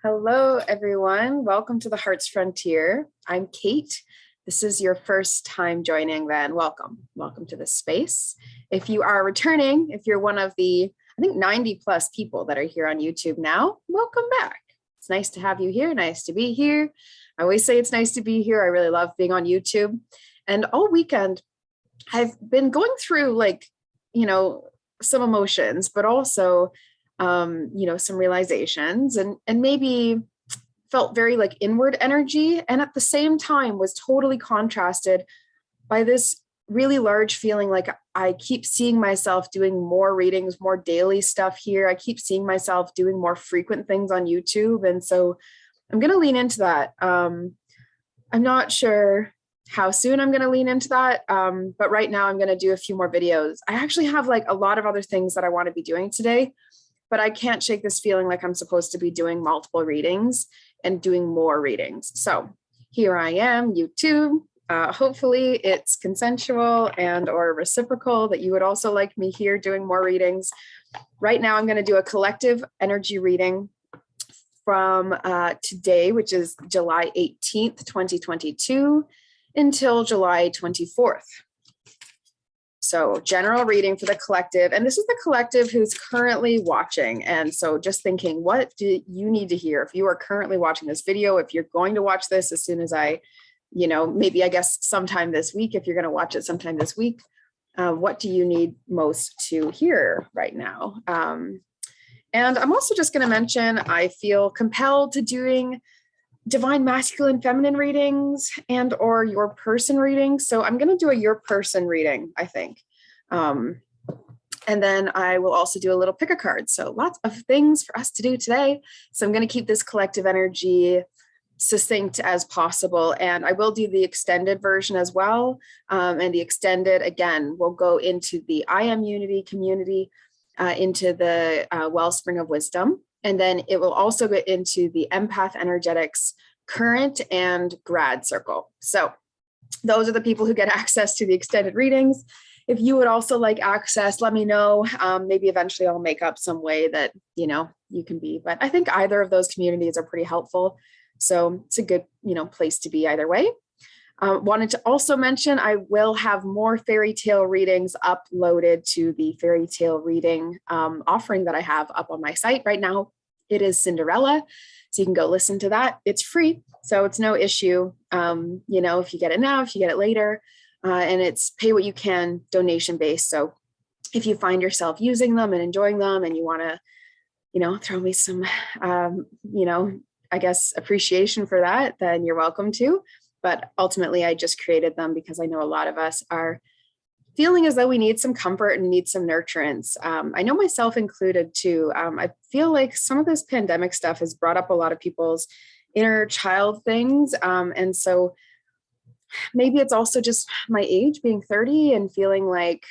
Hello, everyone. Welcome to the Heart's Frontier. I'm Kate. This is your first time joining, then welcome. Welcome to this space. If you are returning, if you're one of the, I think 90 plus people that are here on YouTube now, welcome back. It's nice to have you here. Nice to be here. I always say it's nice to be here. I really love being on YouTube. And all weekend, I've been going through some emotions, but also some realizations and maybe felt very like inward energy. And at the same time was totally contrasted by this really large feeling like I keep seeing myself doing more readings, more daily stuff here. I keep seeing myself doing more frequent things on YouTube. And so I'm going to lean into that. I'm not sure how soon I'm going to lean into that. But right now I'm going to do a few more videos. I actually have like a lot of other things that I want to be doing today, but I can't shake this feeling like I'm supposed to be doing multiple readings and doing more readings. So here I am, YouTube. Hopefully it's consensual and or reciprocal that you would also like me here doing more readings. Right now I'm going to do a collective energy reading from today, which is July 18th, 2022 until July 24th. So general reading for the collective, and this is the collective who's currently watching. And so just thinking, what do you need to hear? If you are currently watching this video, if you're going to watch this as soon as maybe I guess sometime this week, if you're going to watch it sometime this week, what do you need most to hear right now? And I'm also just going to mention, I feel compelled to doing divine masculine feminine readings and or your person readings. So I'm going to do a your person reading, I think. And then I will also do a little pick a card. So lots of things for us to do today. So I'm going to keep this collective energy succinct as possible. And I will do the extended version as well. And the extended, again, will go into the I Am Unity community, into the Wellspring of Wisdom. And then it will also get into the Empath Energetics Current and Grad Circle. So those are the people who get access to the extended readings. If you would also like access, let me know. Maybe eventually I'll make up some way that, you can be. But I think either of those communities are pretty helpful. So it's a good, place to be either way. Wanted to also mention, I will have more fairy tale readings uploaded to the fairy tale reading offering that I have up on my site right now. It is Cinderella, so you can go listen to that. It's free, so it's no issue. If you get it now, if you get it later, and it's pay what you can, donation based. So if you find yourself using them and enjoying them, and you want to, throw me some, I guess appreciation for that, then you're welcome to. But ultimately, I just created them because I know a lot of us are feeling as though we need some comfort and need some nurturance. I know myself included too. I feel like some of this pandemic stuff has brought up a lot of people's inner child things. And so maybe it's also just my age being 30 and feeling like,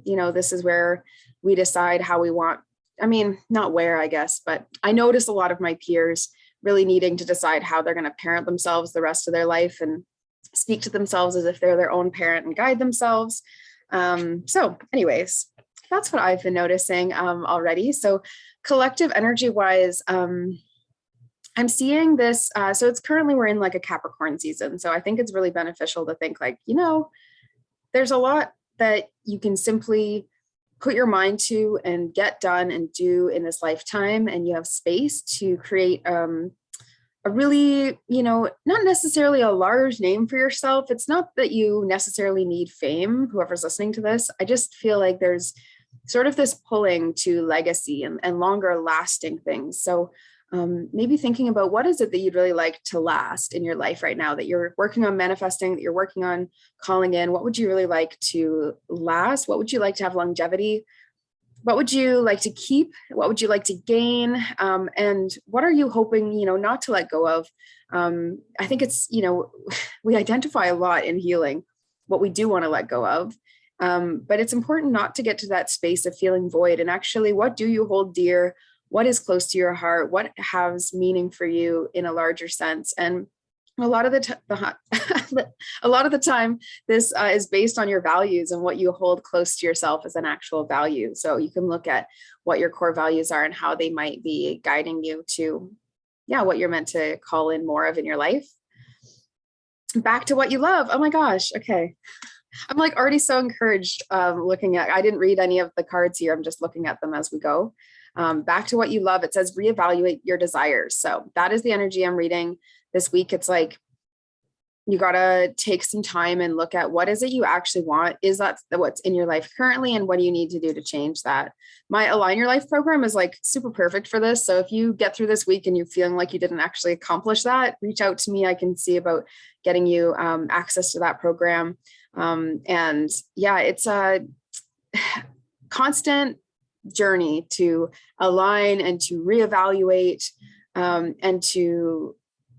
this is where we decide how we want. I mean, not where, I guess, but I notice a lot of my peers really needing to decide how they're going to parent themselves the rest of their life and speak to themselves as if they're their own parent and guide themselves. So anyways, that's what I've been noticing already. So collective energy wise, I'm seeing this. So it's currently we're in like a Capricorn season. So I think it's really beneficial to think like, there's a lot that you can simply put your mind to and get done and do in this lifetime. And you have space to create a really, not necessarily a large name for yourself. It's not that you necessarily need fame, whoever's listening to this. I just feel like there's sort of this pulling to legacy and longer lasting things. So maybe thinking about what is it that you'd really like to last in your life right now, that you're working on manifesting, that you're working on calling in. What would you really like to last? What would you like to have longevity? What would you like to keep? What would you like to gain? And what are you hoping, not to let go of? I think it's, we identify a lot in healing what we do want to let go of. But it's important not to get to that space of feeling void. And actually, what do you hold dear? What is close to your heart? What has meaning for you in a larger sense? And a lot of a lot of the time, this is based on your values and what you hold close to yourself as an actual value. So you can look at what your core values are and how they might be guiding you to, yeah, what you're meant to call in more of in your life. Back to what you love. Oh my gosh. Okay. I'm like already so encouraged looking at, I didn't read any of the cards here. I'm just looking at them as we go. Back to what you love. It says reevaluate your desires. So that is the energy I'm reading this week. It's like, you got to take some time and look at what is it you actually want. Is that what's in your life currently? And what do you need to do to change that? My Align Your Life program is like super perfect for this. So if you get through this week and you're feeling like you didn't actually accomplish that, reach out to me. I can see about getting you access to that program. And yeah, it's a constant journey to align and to reevaluate and to,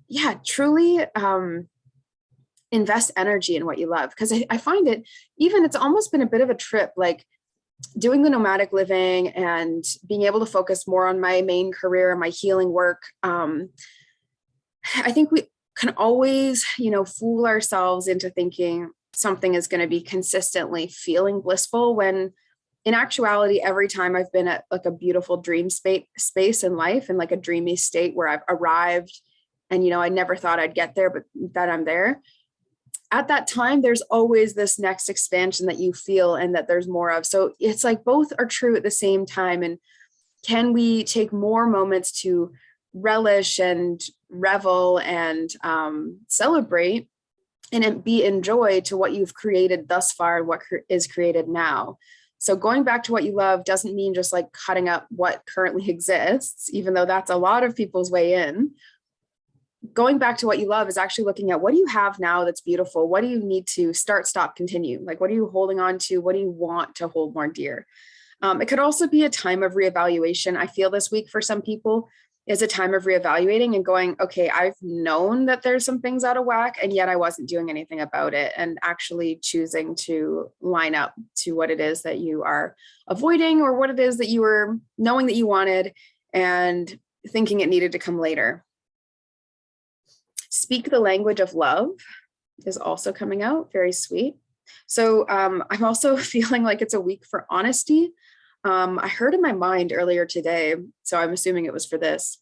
yeah, truly invest energy in what you love. Because I find it, even it's almost been a bit of a trip, like doing the nomadic living and being able to focus more on my main career, my healing work. I think we can always, fool ourselves into thinking something is going to be consistently feeling blissful, when in actuality, every time I've been at like a beautiful dream space in life and like a dreamy state where I've arrived and, I never thought I'd get there, but that I'm there. At that time, there's always this next expansion that you feel and that there's more of. So it's like both are true at the same time. And can we take more moments to relish and revel and celebrate and be in joy to what you've created thus far and what is created now? So going back to what you love doesn't mean just like cutting up what currently exists, even though that's a lot of people's way in. Going back to what you love is actually looking at what do you have now that's beautiful? What do you need to start, stop, continue? Like, what are you holding on to? What do you want to hold more dear? It could also be a time of reevaluation. I feel this week for some people is a time of reevaluating and going, okay, I've known that there's some things out of whack and yet I wasn't doing anything about it, and actually choosing to line up to what it is that you are avoiding or what it is that you were knowing that you wanted and thinking it needed to come later. Speak the language of love is also coming out. Very sweet. So I'm also feeling like it's a week for honesty. I heard in my mind earlier today, so I'm assuming it was for this.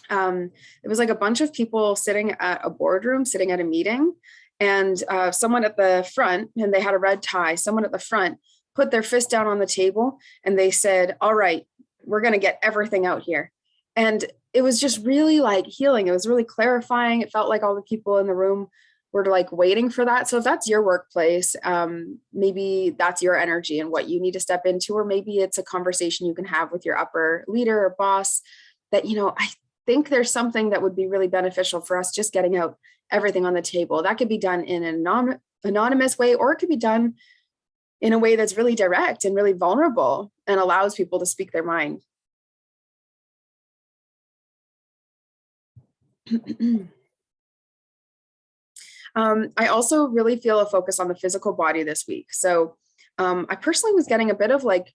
It was like a bunch of people sitting at a boardroom, sitting at a meeting, and someone at the front, and they had a red tie, someone at the front put their fist down on the table and they said, all right, we're going to get everything out here. And it was just really like healing. It was really clarifying. It felt like all the people in the room were like waiting for that. So if that's your workplace, maybe that's your energy and what you need to step into, or maybe it's a conversation you can have with your upper leader or boss that, I think there's something that would be really beneficial for us just getting out everything on the table. That could be done in an anonymous way, or it could be done in a way that's really direct and really vulnerable and allows people to speak their mind. I also really feel a focus on the physical body this week. So I personally was getting a bit of like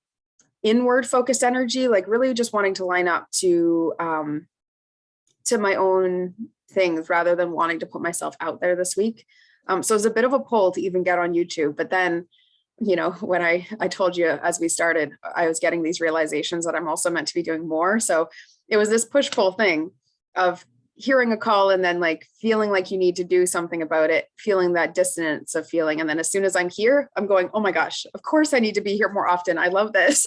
inward focused energy, like really just wanting to line up to my own things rather than wanting to put myself out there this week. So it was a bit of a pull to even get on YouTube. But then, when I told you as we started, I was getting these realizations that I'm also meant to be doing more. So it was this push-pull thing of hearing a call and then like feeling like you need to do something about it, feeling that dissonance of feeling. And then as soon as I'm here, I'm going, oh my gosh, of course I need to be here more often. I love this.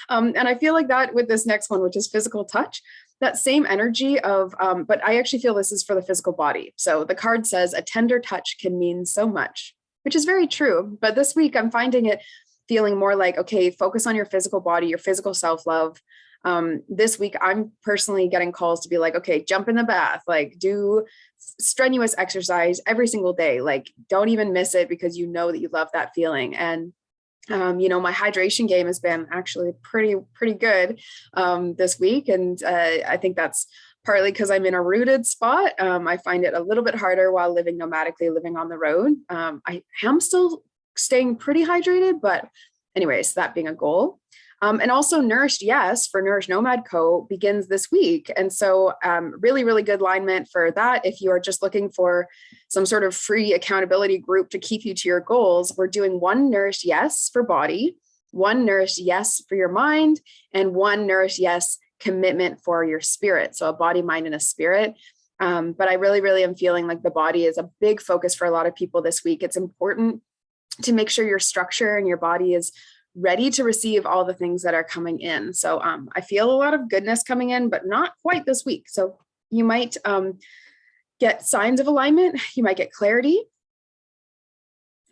And I feel like that with this next one, which is physical touch, that same energy of, but I actually feel this is for the physical body. So the card says a tender touch can mean so much, which is very true. But this week I'm finding it feeling more like, okay, focus on your physical body, your physical self-love. This week, I'm personally getting calls to be like, okay, jump in the bath, like do strenuous exercise every single day. Like don't even miss it because you know that you love that feeling. And, my hydration game has been actually pretty good this week. And I think that's partly because I'm in a rooted spot. I find it a little bit harder while living nomadically, living on the road. I am still staying pretty hydrated, but anyways, that being a goal. And also Nourished Yes for Nourish Nomad Co. begins this week. And so really, really good alignment for that. If you are just looking for some sort of free accountability group to keep you to your goals, we're doing one Nourished Yes for body, one Nourished Yes for your mind, and one Nourished Yes commitment for your spirit. So a body, mind, and a spirit. But I really, really am feeling like the body is a big focus for a lot of people this week. It's important to make sure your structure and your body is ready to receive all the things that are coming in. So I feel a lot of goodness coming in, but not quite this week. So you might get signs of alignment. You might get clarity.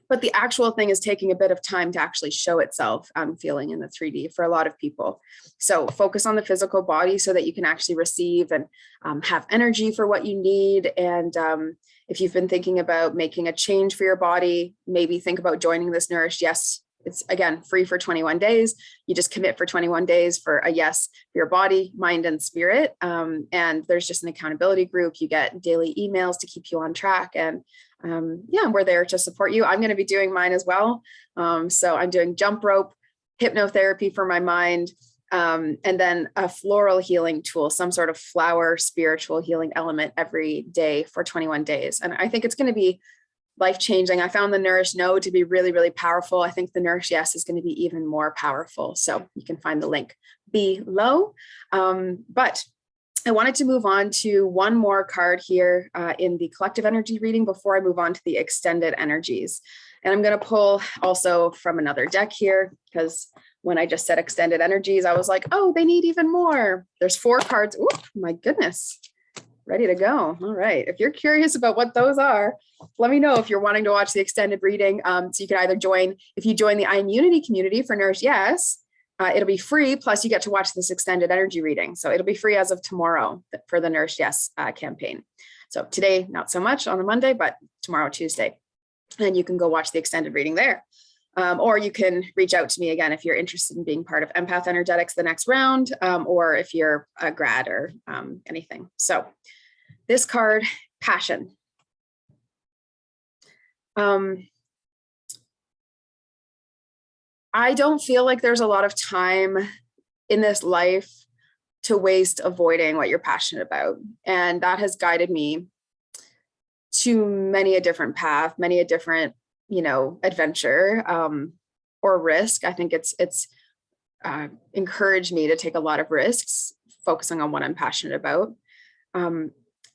But the actual thing is taking a bit of time to actually show itself, I'm feeling in the 3D for a lot of people. So focus on the physical body so that you can actually receive and have energy for what you need. And if you've been thinking about making a change for your body, maybe think about joining this Nourished Yes. It's, again, free for 21 days. You just commit for 21 days for a yes for your body, mind, and spirit. And there's just an accountability group. You get daily emails to keep you on track. And yeah, we're there to support you. I'm going to be doing mine as well. So I'm doing jump rope, hypnotherapy for my mind, and then a floral healing tool, some sort of flower spiritual healing element every day for 21 days. And I think it's going to be life-changing. I found the Nourish No to be really, really powerful. I think the Nourish Yes is going to be even more powerful. So you can find the link below. But I wanted to move on to one more card here in the collective energy reading before I move on to the extended energies. And I'm going to pull also from another deck here, because when I just said extended energies, I was like, oh, they need even more. There's 4 cards. Oh, my goodness. Ready to go. All right. If you're curious about what those are, let me know if you're wanting to watch the extended reading. So you can either join, if you join the I Am Unity community for Nourish Yes, it'll be free. Plus you get to watch this extended energy reading. So it'll be free as of tomorrow for the Nourish Yes campaign. So today, not so much on a Monday, but tomorrow, Tuesday. And you can go watch the extended reading there. Or you can reach out to me again if you're interested in being part of Empath Energetics the next round, or if you're a grad or anything. So this card, passion. I don't feel like there's a lot of time in this life to waste avoiding what you're passionate about. And that has guided me to many a different path, many a different, adventure or risk. I think it's encouraged me to take a lot of risks, focusing on what I'm passionate about.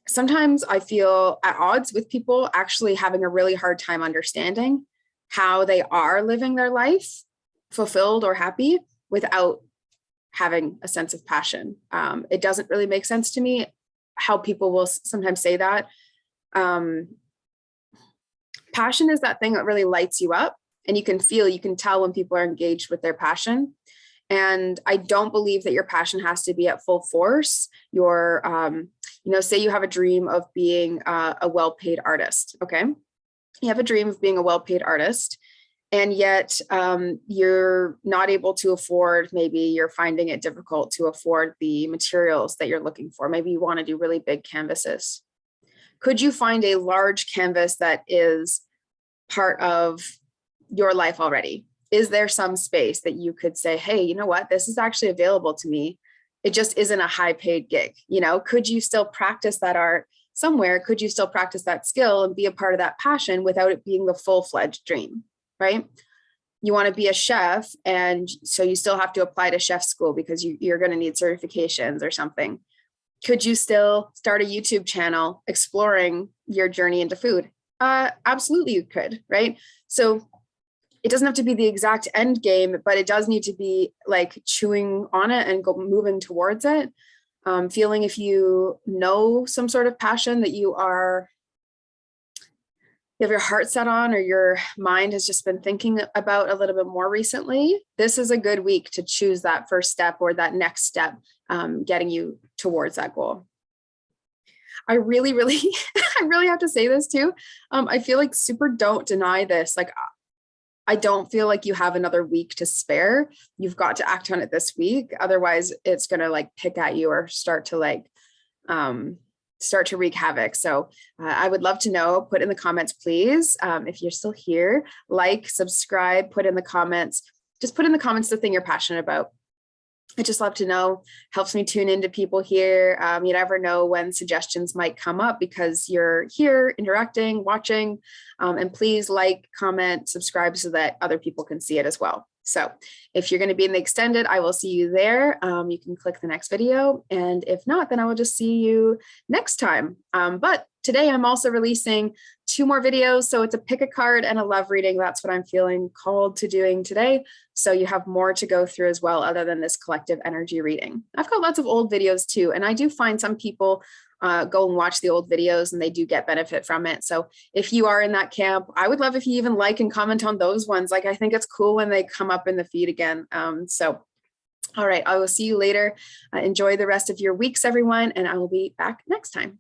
Sometimes I feel at odds with people actually having a really hard time understanding how they are living their life fulfilled or happy without having a sense of passion. It doesn't really make sense to me how people will sometimes say that. Passion is that thing that really lights you up, and you can tell when people are engaged with their passion. And I don't believe that your passion has to be at full force. Your, say you have a dream of being a well-paid artist. Okay. You have a dream of being a well-paid artist, and yet you're not able to afford, maybe you're finding it difficult to afford the materials that you're looking for. Maybe you want to do really big canvases. Could you find a large canvas that is part of your life already? Is there some space that you could say, hey, you know what, this is actually available to me. It just isn't a high paid gig. Could you still practice that art somewhere? Could you still practice that skill and be a part of that passion without it being the full-fledged dream, right? You want to be a chef, and so you still have to apply to chef school because you're going to need certifications or something. Could you still start a YouTube channel exploring your journey into food? Absolutely you could, right? So it doesn't have to be the exact end game, but it does need to be like chewing on it and moving towards it. Feeling if you know some sort of passion that you have your heart set on, or your mind has just been thinking about a little bit more recently, this is a good week to choose that first step or that next step, getting you towards that goal. I really, really, I really have to say this too. I feel like super don't deny this. Like, I don't feel like you have another week to spare. You've got to act on it this week. Otherwise it's going to pick at you or start to wreak havoc. So I would love to know, put in the comments, please. If you're still here, subscribe, put in the comments, just put in the comments the thing you're passionate about. I just love to know, helps me tune into people here. You never know when suggestions might come up because you're here interacting, watching, and please like, comment, subscribe so that other people can see it as well. So if you're going to be in the extended, I will see you there. You can click the next video. And if not, then I will just see you next time. But today I'm also releasing 2 more videos. So it's a pick a card and a love reading. That's what I'm feeling called to doing today. So you have more to go through as well, other than this collective energy reading. I've got lots of old videos too. And I do find some people go and watch the old videos and they do get benefit from it. So if you are in that camp, I would love if you even like and comment on those ones. Like, I think it's cool when they come up in the feed again. All right, I will see you later. Enjoy the rest of your weeks, everyone, and I will be back next time.